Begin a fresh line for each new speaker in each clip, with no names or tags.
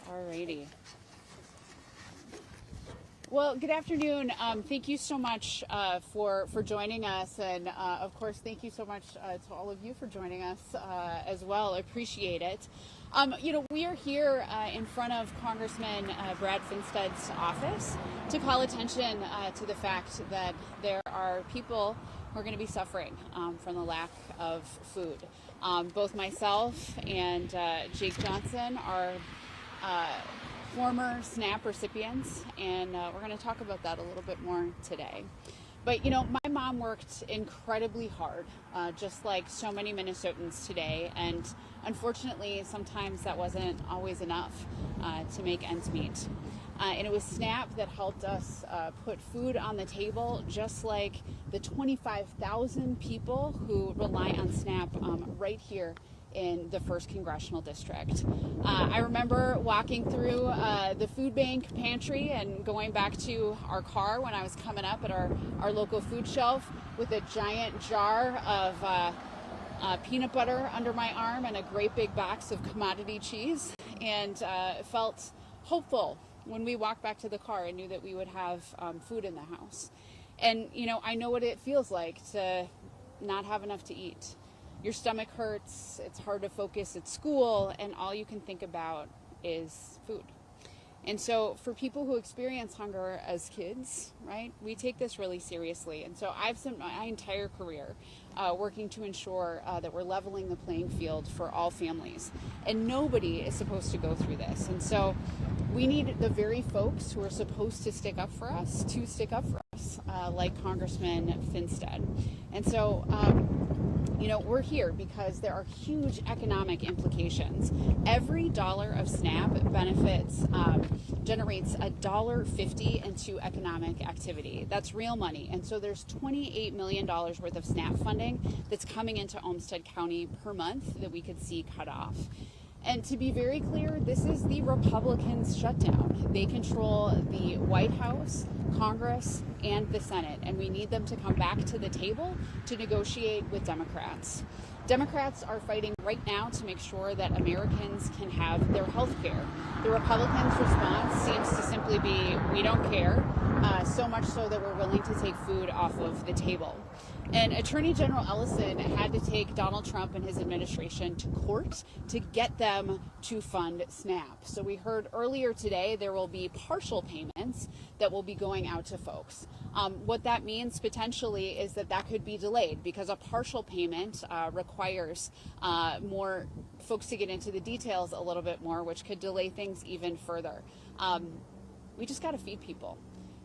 Alrighty. Well, good afternoon. Thank you so much for joining us, and of course, thank you so much to all of you for joining us as well. I appreciate it. We are here in front of Congressman Brad Finstad's office to call attention to the fact that there are people who are going to be suffering from the lack of food. Both myself and Jake Johnson are former SNAP recipients, and we're going to talk about that a little bit more today. But, my mom worked incredibly hard, just like so many Minnesotans today, and unfortunately, sometimes that wasn't always enough to make ends meet. And it was SNAP that helped us put food on the table, just like the 25,000 people who rely on SNAP right here in the 1st Congressional District. I remember walking through the food bank pantry and going back to our car when I was coming up at our local food shelf with a giant jar of peanut butter under my arm and a great big box of commodity cheese, and felt hopeful when we walked back to the car and knew that we would have food in the house. And, I know what it feels like to not have enough to eat. Your stomach hurts, it's hard to focus at school, and all you can think about is food. And so for people who experience hunger as kids, right, we take this really seriously. And so I've spent my entire career working to ensure that we're leveling the playing field for all families. And nobody is supposed to go through this. And so we need the very folks who are supposed to stick up for us to stick up for us, like Congressman Finstad. And so, we're here because there are huge economic implications. Every dollar of SNAP benefits generates $1.50 into economic activity. That's real money. And so there's $28 million worth of SNAP funding that's coming into Olmsted County per month that we could see cut off. And to be very clear, this is the Republicans' shutdown. They control the White House, Congress, and the Senate, and we need them to come back to the table to negotiate with Democrats. Democrats are fighting right now to make sure that Americans can have their health care. The Republicans' response seems to simply be, we don't care, so much so that we're willing to take food off of the table. And Attorney General Ellison had to take Donald Trump and his administration to court to get them to fund SNAP. So we heard earlier today there will be partial payments that will be going out to folks. What that means potentially is that could be delayed because a partial payment requires more folks to get into the details a little bit more, which could delay things even further. We just got to feed people.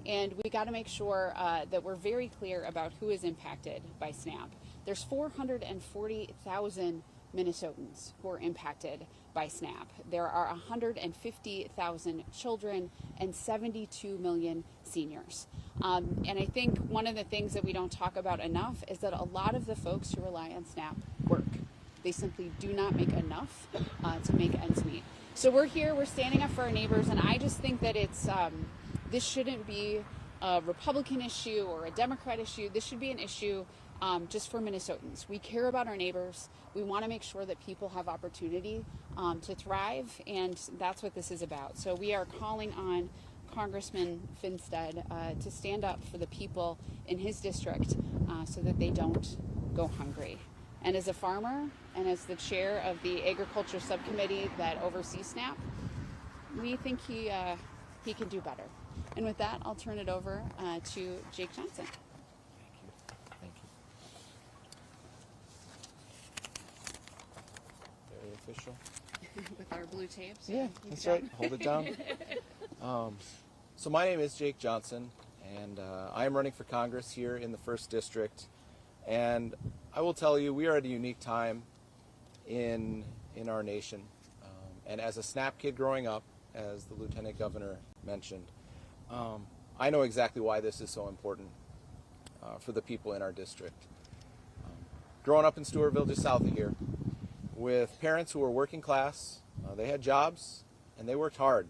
And we got to make sure that we're very clear about who is impacted by SNAP. There's 440,000 Minnesotans who are impacted by SNAP. There are 150,000 children and 72 million seniors. And I think one of the things that we don't talk about enough is that a lot of the folks who rely on SNAP work. They simply do not make enough to make ends meet. So we're here, we're standing up for our neighbors, and I just think that this shouldn't be a Republican issue or a Democrat issue. This should be an issue just for Minnesotans. We care about our neighbors. We want to make sure that people have opportunity to thrive, and that's what this is about. So we are calling on Congressman Finstad to stand up for the people in his district so that they don't go hungry. And as a farmer and as the chair of the Agriculture Subcommittee that oversees SNAP, we think he can do better. And with that, I'll turn it over to Jake Johnson.
Thank you. Very official.
With our blue tapes.
Yeah, that's right. Hold it down. So my name is Jake Johnson, and I am running for Congress here in the 1st District. And I will tell you, we are at a unique time in our nation. And as a SNAP kid growing up, as the Lieutenant Governor mentioned, I know exactly why this is so important for the people in our district. Growing up in Stewartville, just south of here, with parents who were working class, they had jobs and they worked hard.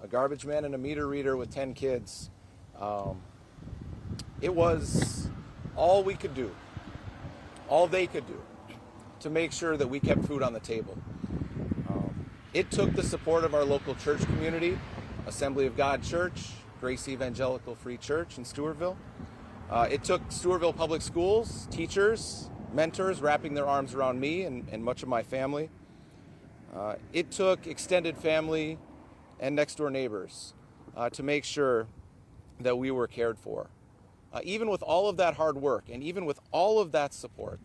A garbage man and a meter reader with 10 kids. It was all we could do, all they could do, to make sure that we kept food on the table. It took the support of our local church community, Assembly of God Church, Grace Evangelical Free Church in Stewartville. It took Stewartville Public Schools, teachers, mentors wrapping their arms around me and much of my family. It took extended family and next door neighbors to make sure that we were cared for. Even with all of that hard work and even with all of that support,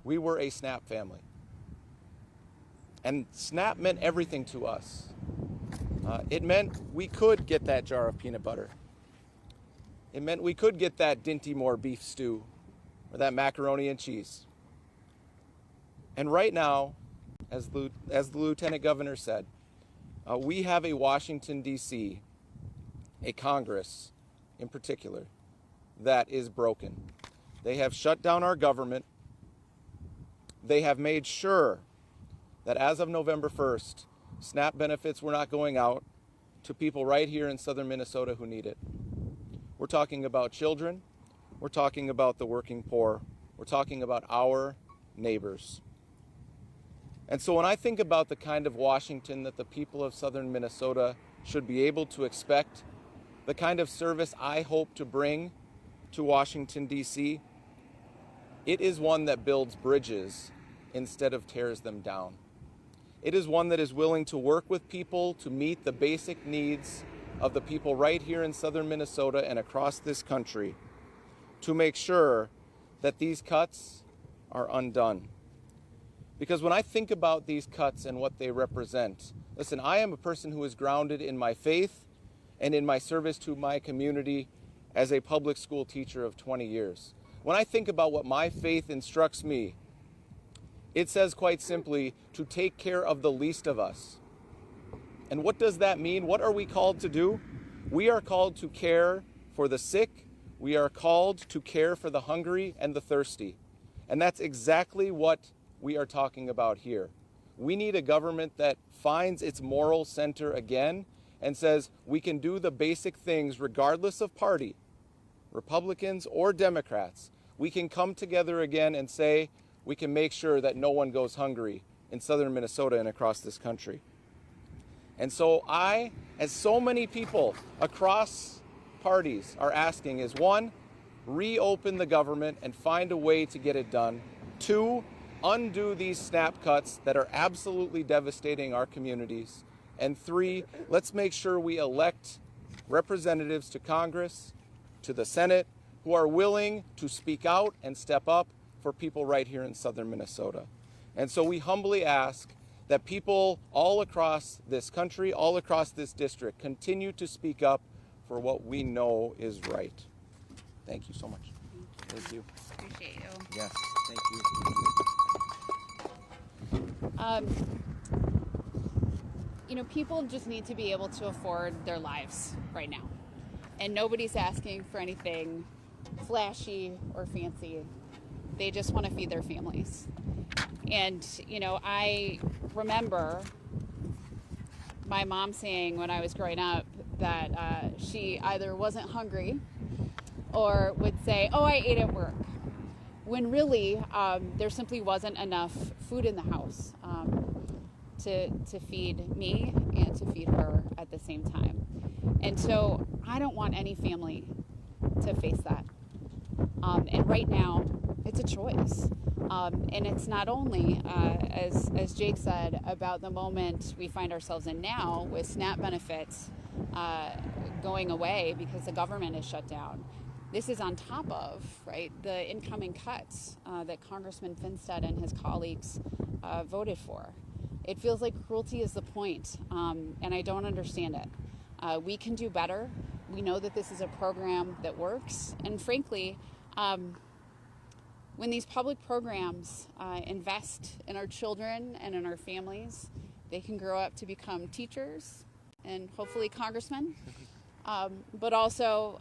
we were a SNAP family. And SNAP meant everything to us. It meant we could get that jar of peanut butter. It meant we could get that Dinty Moore beef stew or that macaroni and cheese. And right now, as the Lieutenant Governor said, we have a Washington, D.C., a Congress in particular, that is broken. They have shut down our government. They have made sure that as of November 1st, SNAP benefits were not going out to people right here in southern Minnesota who need it. We're talking about children. We're talking about the working poor. We're talking about our neighbors. And so when I think about the kind of Washington that the people of southern Minnesota should be able to expect, the kind of service I hope to bring to Washington, D.C., it is one that builds bridges instead of tears them down. It is one that is willing to work with people to meet the basic needs of the people right here in southern Minnesota and across this country to make sure that these cuts are undone. Because when I think about these cuts and what they represent, listen, I am a person who is grounded in my faith and in my service to my community as a public school teacher of 20 years. When I think about what my faith instructs me, it says quite simply to take care of the least of us. And what does that mean? What are we called to do? We are called to care for the sick. We are called to care for the hungry and the thirsty. And that's exactly what we are talking about here. We need a government that finds its moral center again and says we can do the basic things regardless of party, Republicans or Democrats. We can come together again and say we can make sure that no one goes hungry in southern Minnesota and across this country. And so I, as so many people across parties are asking, is one, reopen the government and find a way to get it done. Two, undo these SNAP cuts that are absolutely devastating our communities. And three, let's make sure we elect representatives to Congress, to the Senate, who are willing to speak out and step up for people right here in southern Minnesota. And so we humbly ask that people all across this country, all across this district, continue to speak up for what we know is right. Thank you so much. Thank you.
Appreciate you.
Yes, thank you.
People just need to be able to afford their lives right now. And nobody's asking for anything flashy or fancy. They just want to feed their families. And, I remember my mom saying when I was growing up that she either wasn't hungry or would say, oh, I ate at work. When really, there simply wasn't enough food in the house to feed me and to feed her at the same time. And so I don't want any family to face that. And right now, it's a choice. And it's not only, as Jake said, about the moment we find ourselves in now with SNAP benefits going away because the government is shut down. This is on top of, right, the incoming cuts that Congressman Finstead and his colleagues voted for. It feels like cruelty is the point, and I don't understand it. We can do better. We know that this is a program that works, and frankly, when these public programs invest in our children and in our families, they can grow up to become teachers and hopefully congressmen, but also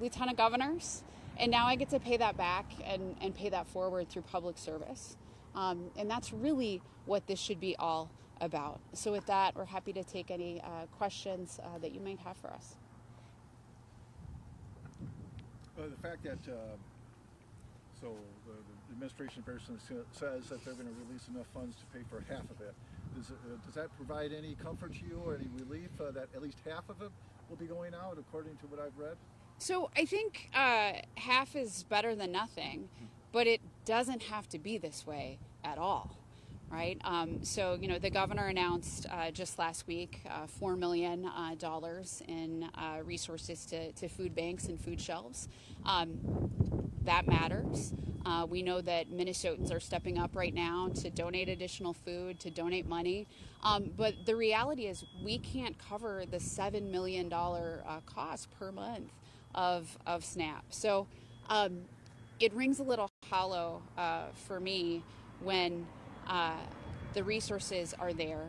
lieutenant governors. And now I get to pay that back and pay that forward through public service. And that's really what this should be all about. So with that, we're happy to take any questions that you might have for us.
The fact that, administration person says that they're going to release enough funds to pay for half of it. Does that provide any comfort to you or any relief that at least half of it will be going out, according to what I've read?
So I think half is better than nothing, but it doesn't have to be this way at all, right? So, the governor announced just last week $4 million in resources to food banks and food shelves. That matters. We know that Minnesotans are stepping up right now to donate additional food, to donate money. But the reality is we can't cover the $7 million cost per month of SNAP. So it rings a little hollow for me when the resources are there.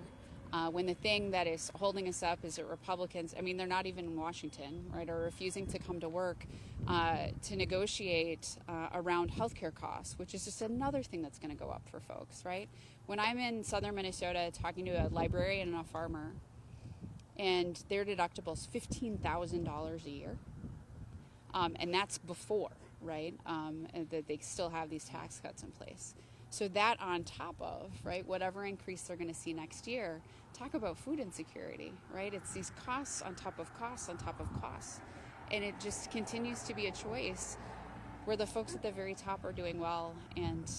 When the thing that is holding us up is that Republicans, they're not even in Washington, right, are refusing to come to work to negotiate around healthcare costs, which is just another thing that's going to go up for folks, right? When I'm in southern Minnesota talking to a librarian and a farmer, and their deductible's $15,000 a year, and that's before, right, that they still have these tax cuts in place. So that on top of, right, whatever increase they're going to see next year, talk about food insecurity, right? It's these costs on top of costs on top of costs. And it just continues to be a choice where the folks at the very top are doing well and,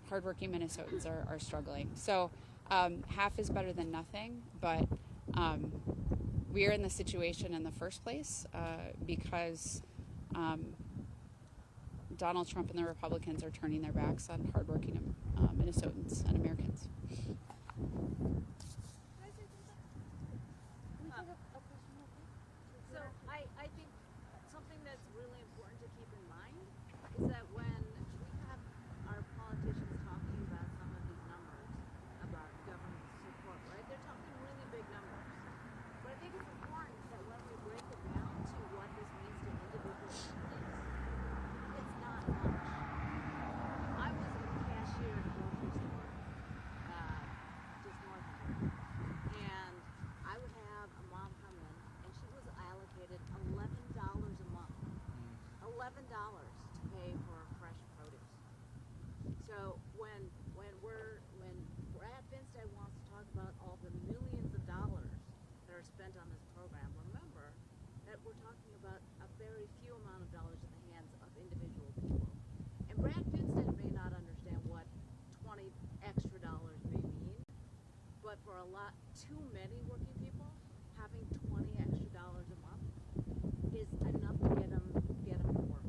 hardworking Minnesotans are struggling. So half is better than nothing, but we are in the situation in the first place because Donald Trump and the Republicans are turning their backs on hardworking Minnesotans and Americans.
So I think something that's really important to keep in mind is that when we have our politicians talking about some of these numbers about government support, right? They're talking really big numbers. But I think it's important that when we break it down to what this means to individual families, it's not much. I was a cashier at a grocery store just north of here, and I would have a mom come in, and she was allocated $11 a month. $11 to pay for fresh produce. So when Brad Finstead wants to talk about all the millions of dollars that are spent on this program, remember that we're talking about a very few amount of dollars in the hands of individual people. And Brad Finstead may not understand what 20 extra dollars may mean, but for too many working people, having 20 extra dollars a month is enough to get them to work.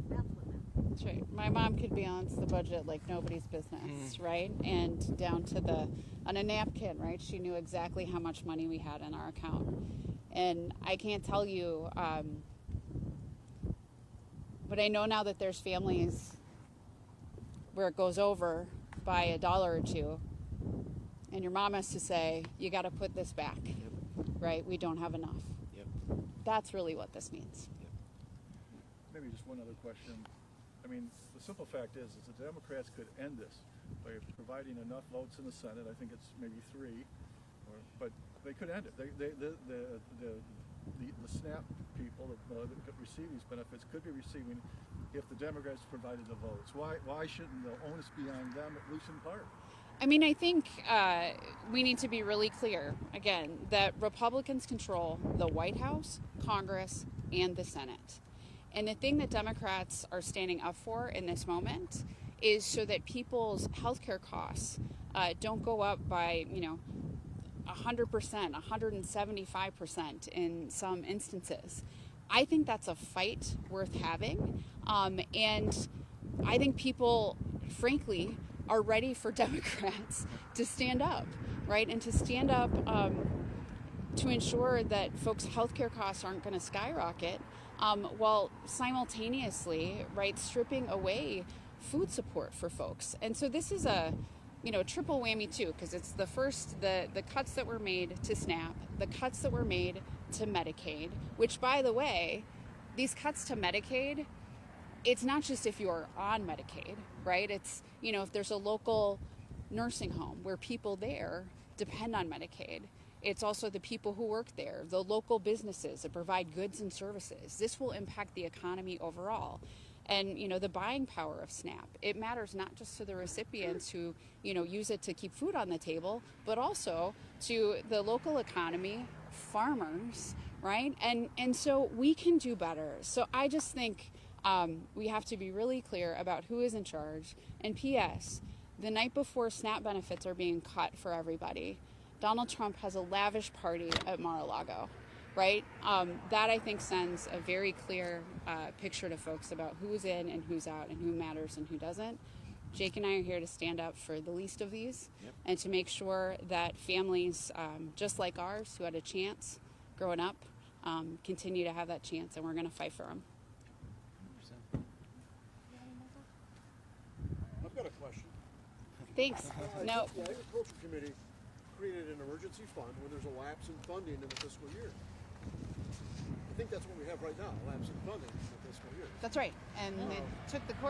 That's what that means.
That's right. My mom could balance the budget like nobody's business, right? And down to on a napkin, right? She knew exactly how much money we had in our account. And I can't tell you, but I know now that there's families where it goes over by $1 or $2, and your mom has to say, you got to put this back, right? We don't have enough.
Yep.
That's really what this means.
Yep.
Maybe just one other question. The simple fact is the Democrats could end this by providing enough votes in the Senate. I think it's maybe 3, but they could end it. The SNAP people that could receive these benefits could be receiving if the Democrats provided the votes. Why shouldn't the onus be on them, at least in part?
I think we need to be really clear, again, that Republicans control the White House, Congress, and the Senate. And the thing that Democrats are standing up for in this moment is so that people's healthcare costs don't go up by, 100%, 175% in some instances. I think that's a fight worth having. And I think people, frankly, are ready for Democrats to stand up, right? And to stand up to ensure that folks' healthcare costs aren't going to skyrocket while simultaneously, right, stripping away food support for folks. And so this is a triple whammy too, because it's the cuts that were made to SNAP, the cuts that were made to Medicaid, which, by the way, these cuts to Medicaid, it's not just if you're on Medicaid, right? It's, if there's a local nursing home where people there depend on Medicaid. It's also the people who work there, the local businesses that provide goods and services. This will impact the economy overall. and the buying power of SNAP. It matters not just to the recipients who use it to keep food on the table, but also to the local economy, farmers, right? And so we can do better. So I just think we have to be really clear about who is in charge. And P.S., the night before SNAP benefits are being cut for everybody, Donald Trump has a lavish party at Mar-a-Lago, right? That I think sends a very clear picture to folks about who's in and who's out and who matters and who doesn't. Jake and I are here to stand up for the least of these, and to make sure that families just like ours who had a chance growing up continue to have that chance, and we're going to fight for them.
I've got a question.
Thanks. No.
The Agriculture Committee created an emergency fund when there's a lapse in funding in the fiscal year. I think that's what we have right now, a lapse in funding in the fiscal year.
That's right. And it took the court